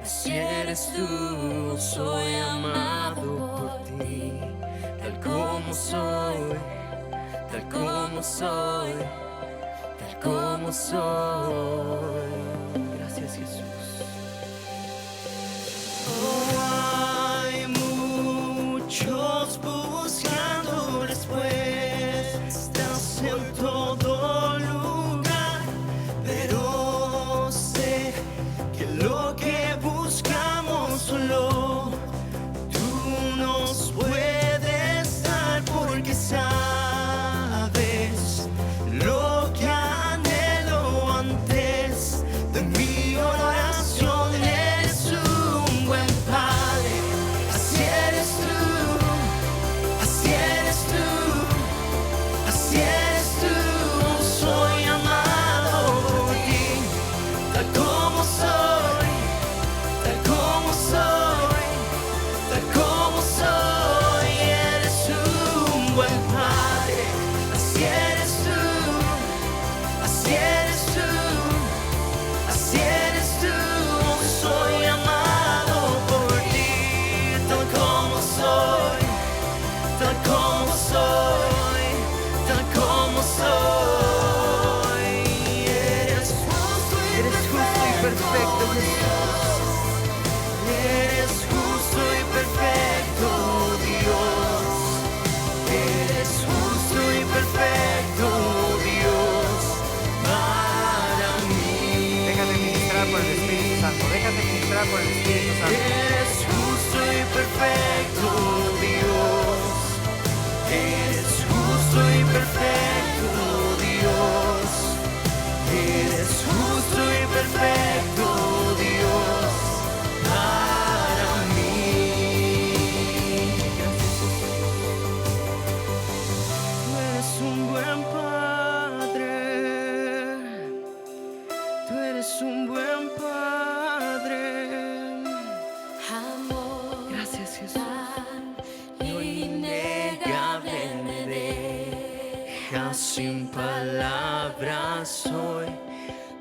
así eres tú. Soy amado por ti, tal como soy, tal como soy, tal como soy. Gracias, Jesús. Oh, hay muchos buscando respuestas en todo lugar, pero sé que lo que buscamos solo tú nos puedes dar, porque sabes lo que anhelo antes de mi oración. Eres un buen Padre, así eres tú, así eres tú, así eres tú. Soy amado por ti, tal como soy, tal como soy, tal como soy. Eres un buen Padre, así eres tú, así eres tú, así eres tú. Soy amado por ti, tal como soy, tal como soy, tal como soy. Eres justo y perfecto, Jesús. Eres justo y perfecto, Dios. Eres justo y perfecto, Dios, para mí. Déjate ministrar por el Espíritu Santo. Déjate ministrar por el Espíritu Santo. Eres justo y perfecto, Dios. Eres justo y perfecto, Dios. Eres justo y perfecto, Dios, para mí. Tú eres un buen Padre. Tú eres un buen Padre. Amor Gracias, Jesús. tan Lo innegable me deja sin palabras hoy.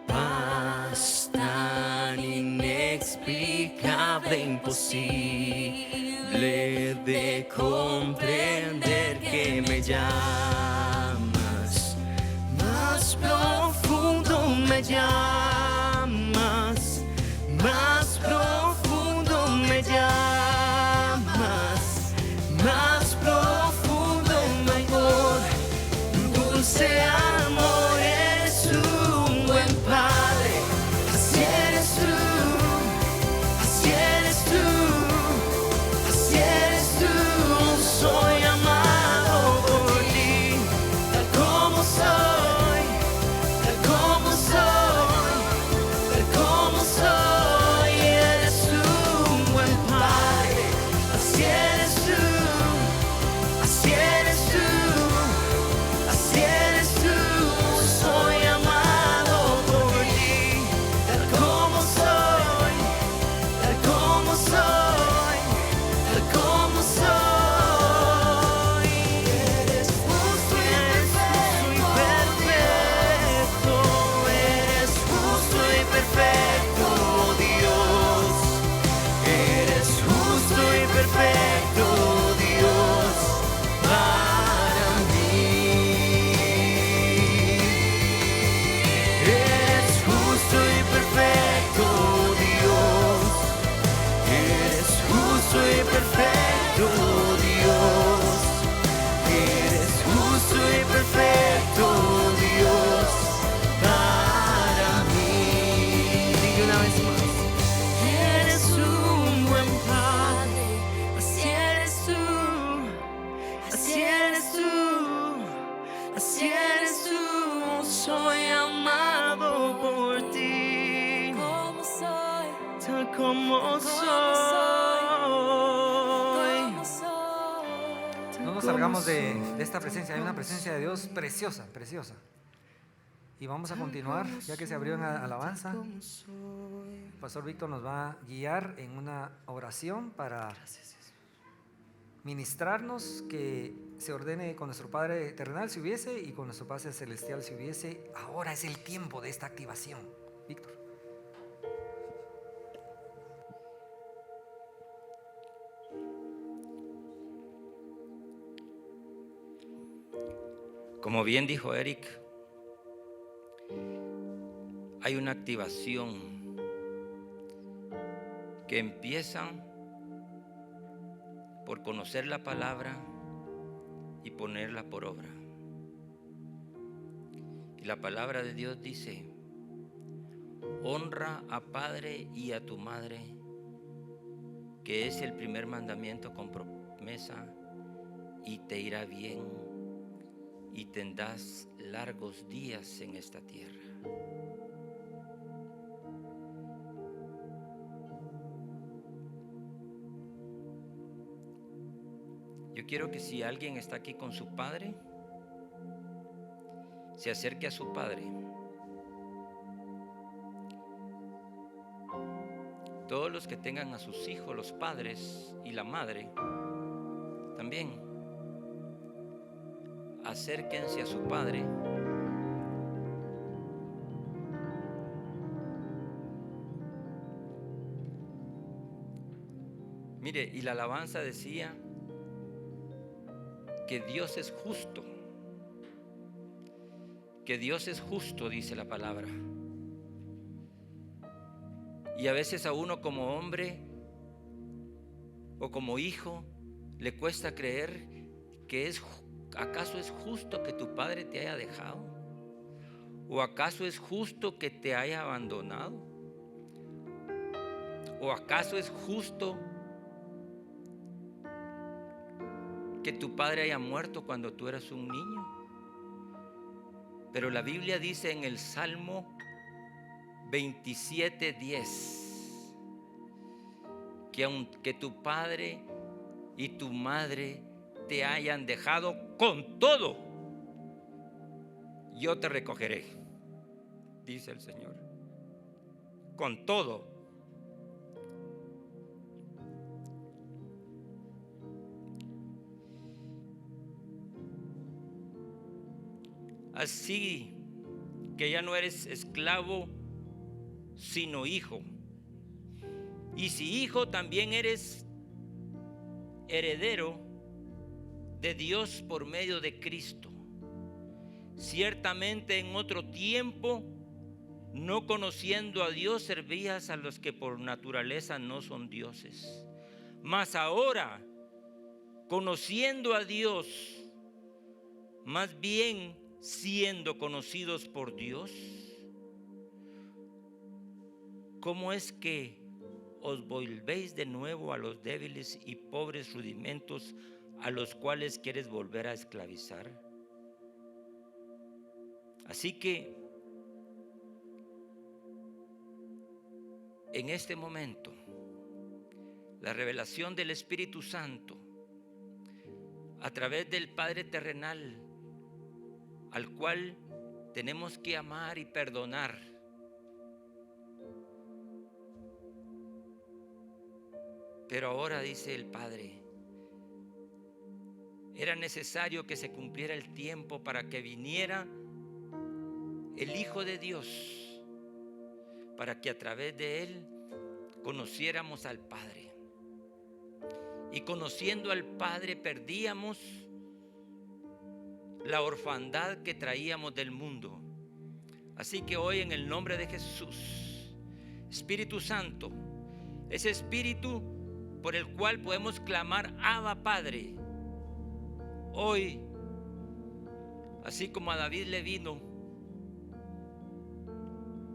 Paz tan inexplicable, imposible de comprender, que me llamas más profundo, me llamas más profundo, me llamas más profundo, mejor, dulce amor. Eres un buen Padre, así eres tú, así eres tú, así eres tú. Soy amado por ti, tal como soy, tal como soy, tal como soy. Eres un buen Padre, así eres tú, así eres tú, así eres tú. Soy amado por ti, tal como soy, tal como soy, tal como soy. Eres justo y perfecto, eres justo y perfecto, Dios. Eres justo y perfecto, Dios, para mí. Eres justo y perfecto, Dios. Eres justo y perfecto, Dios. Eres justo y perfecto, Dios, para mí. Dile una vez más. Eres un buen Padre, así eres tú, así eres tú, así eres tú. Soy amado por ti, como soy, tal como soy. como soy. No nos salgamos de esta presencia. Hay una presencia de Dios preciosa, preciosa. Y vamos a continuar, ya que se abrió una alabanza. El Pastor Víctor nos va a guiar en una oración para ministrarnos, que se ordene con nuestro Padre terrenal si hubiese y con nuestro Padre celestial si hubiese. Ahora es el tiempo de esta activación. Víctor. Como bien dijo Eric, hay una activación que empieza por conocer la palabra y ponerla por obra. Y la palabra de Dios dice: honra a padre y a tu madre, que es el primer mandamiento con promesa, y te irá bien y tendrás largos días en esta tierra. Yo quiero que si alguien está aquí con su padre, se acerque a su padre. Todos los que tengan a sus hijos, los padres y la madre, también acérquense a su padre. Mire, y la alabanza decía que Dios es justo. Que Dios es justo, dice la palabra. Y a veces a uno como hombre o como hijo le cuesta creer que ¿acaso es justo que tu padre te haya dejado? ¿O acaso es justo que te haya abandonado? ¿O acaso es justo que tu padre haya muerto cuando tú eras un niño? Pero la Biblia dice en el Salmo 27:10 que aunque tu padre y tu madre te hayan dejado, con todo yo te recogeré, dice el Señor. Con todo. Así que ya no eres esclavo, sino hijo. Y si hijo, también eres heredero de Dios por medio de Cristo. Ciertamente en otro tiempo, no conociendo a Dios, servías a los que por naturaleza no son dioses. Mas ahora, conociendo a Dios, más bien siendo conocidos por Dios, ¿cómo es que os volvéis de nuevo a los débiles y pobres rudimentos a los cuales quieres volver a esclavizar? Así que en este momento, la revelación del Espíritu Santo a través del Padre terrenal, al cual tenemos que amar y perdonar, pero ahora dice el Padre, era necesario que se cumpliera el tiempo para que viniera el Hijo de Dios, para que a través de Él conociéramos al Padre. Y conociendo al Padre perdíamos la orfandad que traíamos del mundo. Así que hoy, en el nombre de Jesús, Espíritu Santo, ese Espíritu por el cual podemos clamar Abba Padre, hoy, así como a David le vino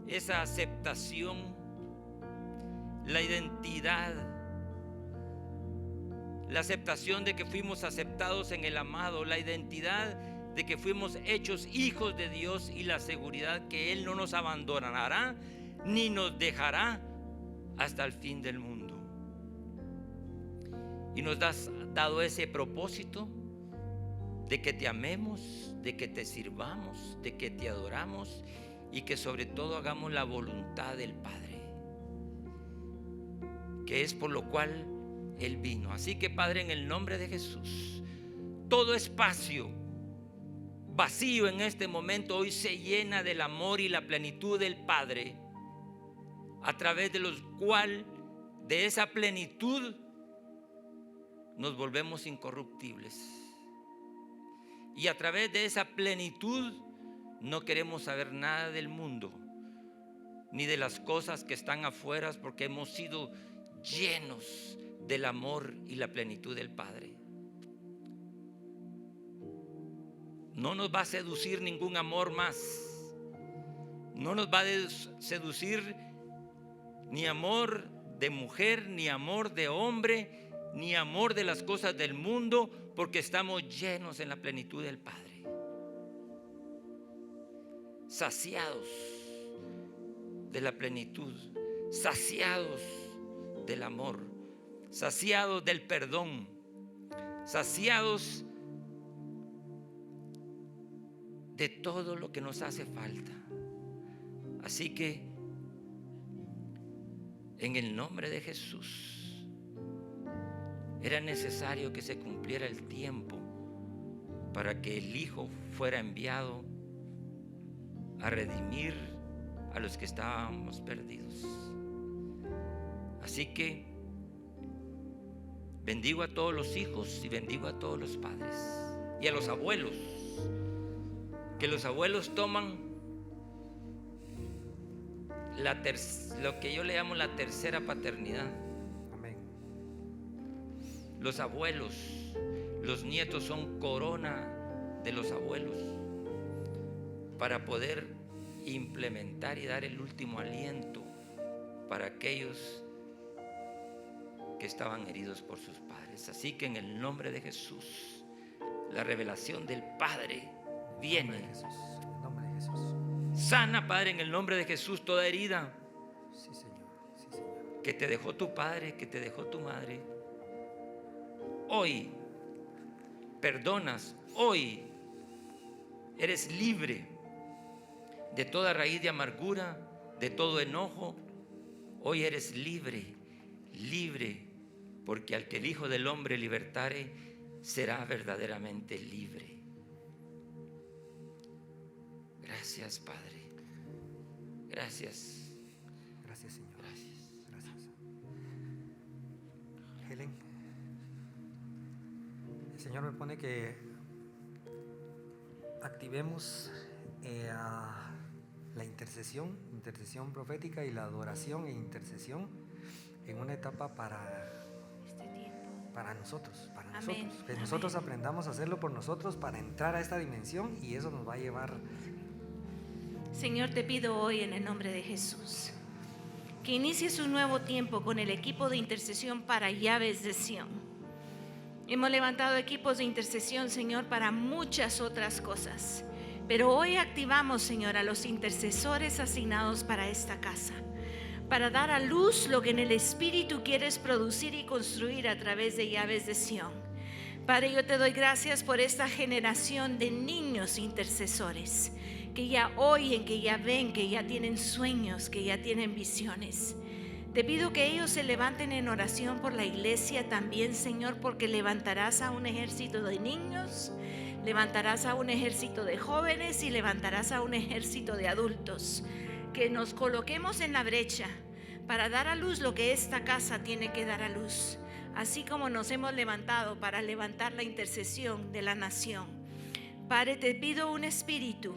esa aceptación, la identidad, la aceptación de que fuimos aceptados en el amado, la identidad de que fuimos hechos hijos de Dios y la seguridad que Él no nos abandonará ni nos dejará hasta el fin del mundo. Y nos has dado ese propósito de que te amemos, de que te sirvamos, de que te adoramos y que sobre todo hagamos la voluntad del Padre, que es por lo cual Él vino. Así que, Padre, en el nombre de Jesús, todo espacio vacío en este momento hoy se llena del amor y la plenitud del Padre, a través de los cual, de esa plenitud, nos volvemos incorruptibles. Y a través de esa plenitud no queremos saber nada del mundo, ni de las cosas que están afuera, porque hemos sido llenos del amor y la plenitud del Padre. No nos va a seducir ningún amor más. No nos va a seducir ni amor de mujer, ni amor de hombre, ni amor de las cosas del mundo, porque estamos llenos en la plenitud del Padre. Saciados de la plenitud, saciados del amor, saciados del perdón, saciados de todo lo que nos hace falta. Así que, en el nombre de Jesús, era necesario que se cumpliera el tiempo para que el Hijo fuera enviado a redimir a los que estábamos perdidos. Así que bendigo a todos los hijos y bendigo a todos los padres y a los abuelos, que los abuelos toman lo que yo le llamo la tercera paternidad. Amén. Los abuelos, los nietos son corona de los abuelos, para poder implementar y dar el último aliento para aquellos que estaban heridos por sus padres. Así que en el nombre de Jesús, la revelación del Padre viene. En el nombre de Jesús. Sana, Padre, en el nombre de Jesús, toda herida Sí, Señor. Sí, Señor. que te dejó tu padre, que te dejó tu madre. Hoy perdonas, hoy eres libre de toda raíz de amargura, de todo enojo. Hoy eres libre, libre, porque al que el Hijo del Hombre libertare, será verdaderamente libre. Gracias, Padre. Gracias. Gracias, Señor. Gracias. Gracias. Helen, el Señor me pone que activemos la intercesión profética y la adoración e intercesión en una etapa para nosotros, Amén. que Amén. nosotros aprendamos a hacerlo por nosotros para entrar a esta dimensión, y eso nos va a llevar. Señor, te pido hoy en el nombre de Jesús que inicies un nuevo tiempo con el equipo de intercesión para llaves de Sión. Hemos levantado equipos de intercesión, Señor, para muchas otras cosas, pero hoy activamos, Señor, a los intercesores asignados para esta casa, para dar a luz lo que en el Espíritu quieres producir y construir a través de llaves de Sión. Padre, yo te doy gracias por esta generación de niños intercesores que ya oyen, que ya ven, que ya tienen sueños, que ya tienen visiones. Te pido que ellos se levanten en oración por la iglesia también, Señor, porque levantarás a un ejército de niños, levantarás a un ejército de jóvenes y levantarás a un ejército de adultos. Que nos coloquemos en la brecha para dar a luz lo que esta casa tiene que dar a luz, así como nos hemos levantado para levantar la intercesión de la nación. Padre, te pido un espíritu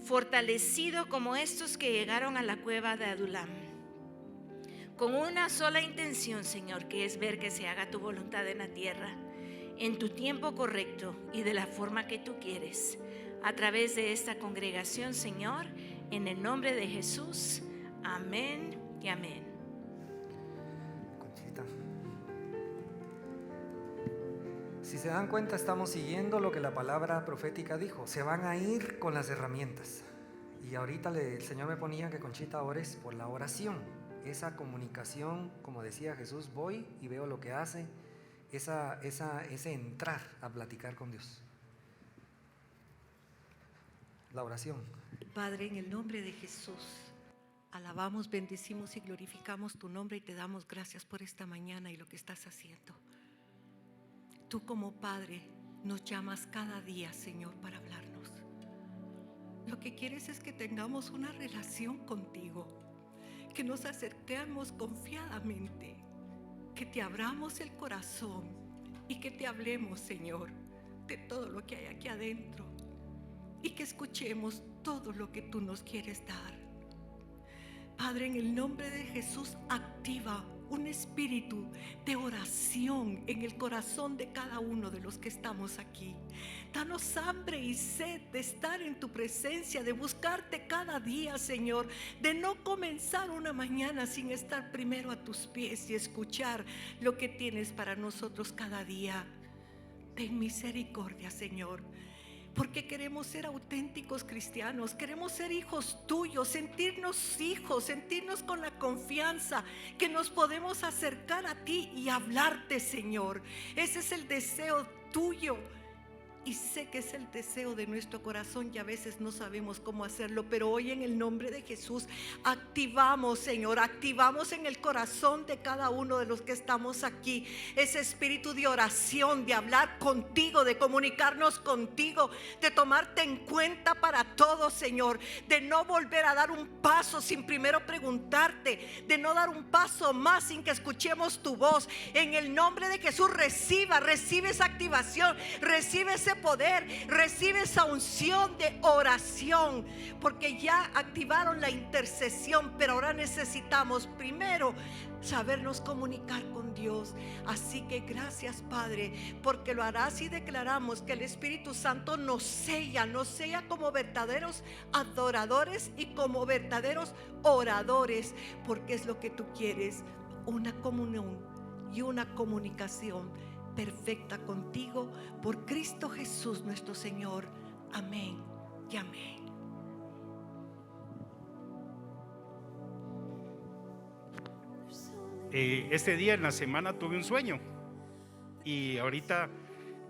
fortalecido como estos que llegaron a la cueva de Adulam, con una sola intención, Señor, que es ver que se haga tu voluntad en la tierra, en tu tiempo correcto y de la forma que tú quieres, a través de esta congregación, Señor, en el nombre de Jesús. Amén y amén. Conchita, si se dan cuenta, estamos siguiendo lo que la palabra profética dijo. Se van a ir con las herramientas. Y ahorita el Señor me ponía que Conchita ores por la oración, esa comunicación, como decía Jesús, voy y veo lo que hace, ese entrar a platicar con Dios. La oración. Padre, en el nombre de Jesús, alabamos, bendecimos y glorificamos tu nombre y te damos gracias por esta mañana y lo que estás haciendo. Tú como Padre nos llamas cada día, Señor, para hablarnos. Lo que quieres es que tengamos una relación contigo, que nos acerquemos confiadamente, que te abramos el corazón y que te hablemos, Señor, de todo lo que hay aquí adentro y que escuchemos todo lo que tú nos quieres dar. Padre, en el nombre de Jesús, activa un espíritu de oración en el corazón de cada uno de los que estamos aquí. Danos hambre y sed de estar en tu presencia, de buscarte cada día, Señor, de no comenzar una mañana sin estar primero a tus pies y escuchar lo que tienes para nosotros cada día. Ten misericordia, Señor, porque queremos ser auténticos cristianos, queremos ser hijos tuyos, sentirnos hijos, sentirnos con la confianza que nos podemos acercar a ti y hablarte, Señor. Ese es el deseo tuyo. Y sé que es el deseo de nuestro corazón y a veces no sabemos cómo hacerlo, pero hoy en el nombre de Jesús activamos, Señor, activamos en el corazón de cada uno de los que estamos aquí ese espíritu de oración, de hablar contigo, de comunicarnos contigo, de tomarte en cuenta para todo, Señor, de no volver a dar un paso sin primero preguntarte, de no dar un paso más sin que escuchemos tu voz. En el nombre de Jesús recibe esa activación, recibe ese poder, recibe esa unción de oración, porque ya activaron la intercesión, pero ahora necesitamos primero sabernos comunicar con Dios. Así que gracias, Padre, porque lo harás y declaramos que el Espíritu Santo nos sella como verdaderos adoradores y como verdaderos oradores, porque es lo que tú quieres, una comunión y una comunicación perfecta contigo, por Cristo Jesús nuestro Señor. Amén y amén. Este día en la semana tuve un sueño y ahorita,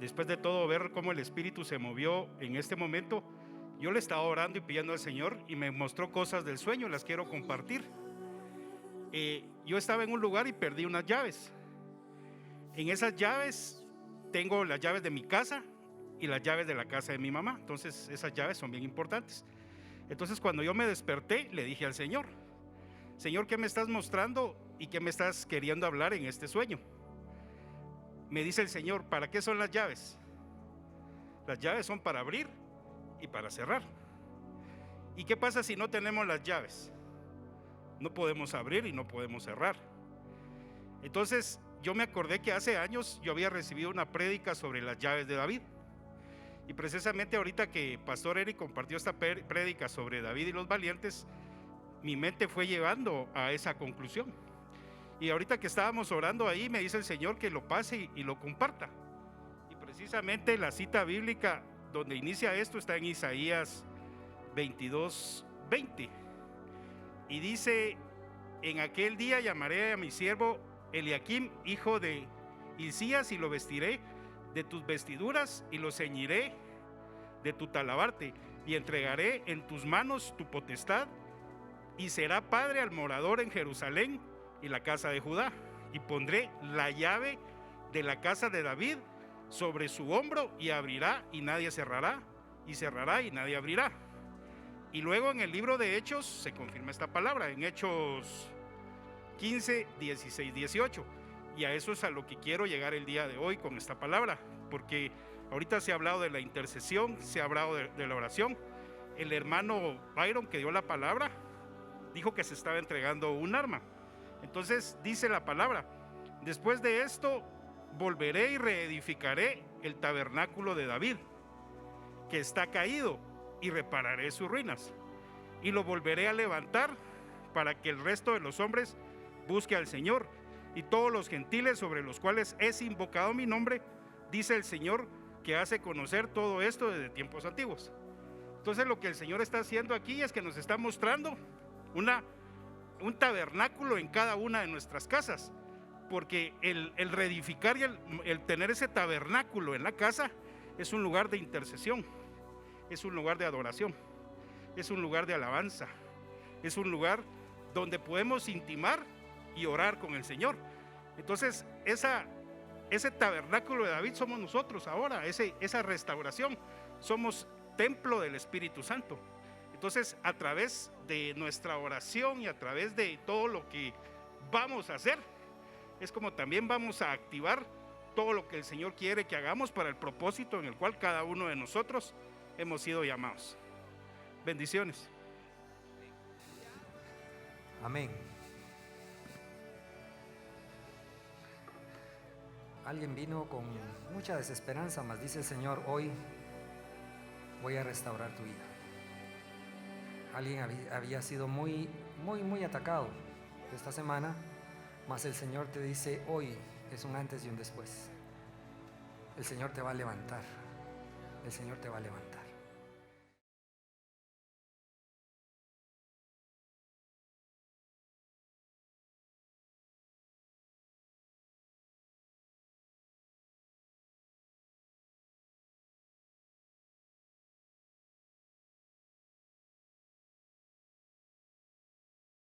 después de todo, ver cómo el Espíritu se movió en este momento, yo le estaba orando y pidiendo al Señor y me mostró cosas del sueño, las quiero compartir. Yo estaba en un lugar y perdí unas llaves. En esas llaves tengo las llaves de mi casa y las llaves de la casa de mi mamá. Entonces esas llaves son bien importantes. Entonces cuando yo me desperté, le dije al Señor: Señor, ¿qué me estás mostrando y qué me estás queriendo hablar en este sueño? Me dice el Señor: ¿para qué son las llaves? Las llaves son para abrir y para cerrar. ¿Y qué pasa si no tenemos las llaves? No podemos abrir y no podemos cerrar. Entonces yo me acordé que hace años yo había recibido una prédica sobre las llaves de David. Y precisamente ahorita que Pastor Eric compartió esta prédica sobre David y los valientes, mi mente fue llevando a esa conclusión. Y ahorita que estábamos orando ahí, me dice el Señor que lo pase y lo comparta. Y precisamente la cita bíblica donde inicia esto está en Isaías 22:20. Y dice: en aquel día llamaré a mi siervo Eliakim, hijo de Hilcías, y lo vestiré de tus vestiduras y lo ceñiré de tu talabarte, y entregaré en tus manos tu potestad, y será padre al morador en Jerusalén y la casa de Judá, y pondré la llave de la casa de David sobre su hombro, y abrirá y nadie cerrará, y cerrará y nadie abrirá. Y luego en el libro de Hechos se confirma esta palabra, en Hechos 15, 16, 18. Y a eso es a lo que quiero llegar el día de hoy con esta palabra, porque ahorita se ha hablado de la intercesión, se ha hablado de la oración. El hermano Byron, que dio la palabra, dijo que se estaba entregando un arma. Entonces dice la palabra: después de esto volveré y reedificaré el tabernáculo de David, que está caído, y repararé sus ruinas, y lo volveré a levantar, para que el resto de los hombres busque al Señor, y todos los gentiles sobre los cuales es invocado mi nombre, dice el Señor, que hace conocer todo esto desde tiempos antiguos. Entonces lo que el Señor está haciendo aquí es que nos está mostrando un tabernáculo en cada una de nuestras casas, porque el reedificar y el tener ese tabernáculo en la casa es un lugar de intercesión, es un lugar de adoración, es un lugar de alabanza, es un lugar donde podemos intimar y orar con el Señor. Entonces, ese tabernáculo de David somos nosotros ahora, esa restauración. Somos templo del Espíritu Santo. Entonces, a través de nuestra oración y a través de todo lo que vamos a hacer, es como también vamos a activar todo lo que el Señor quiere que hagamos para el propósito en el cual cada uno de nosotros hemos sido llamados. Bendiciones. Amén. Alguien vino con mucha desesperanza, mas dice el Señor: hoy voy a restaurar tu vida. Alguien había sido muy atacado esta semana, mas el Señor te dice: hoy es un antes y un después. El Señor te va a levantar. El Señor te va a levantar.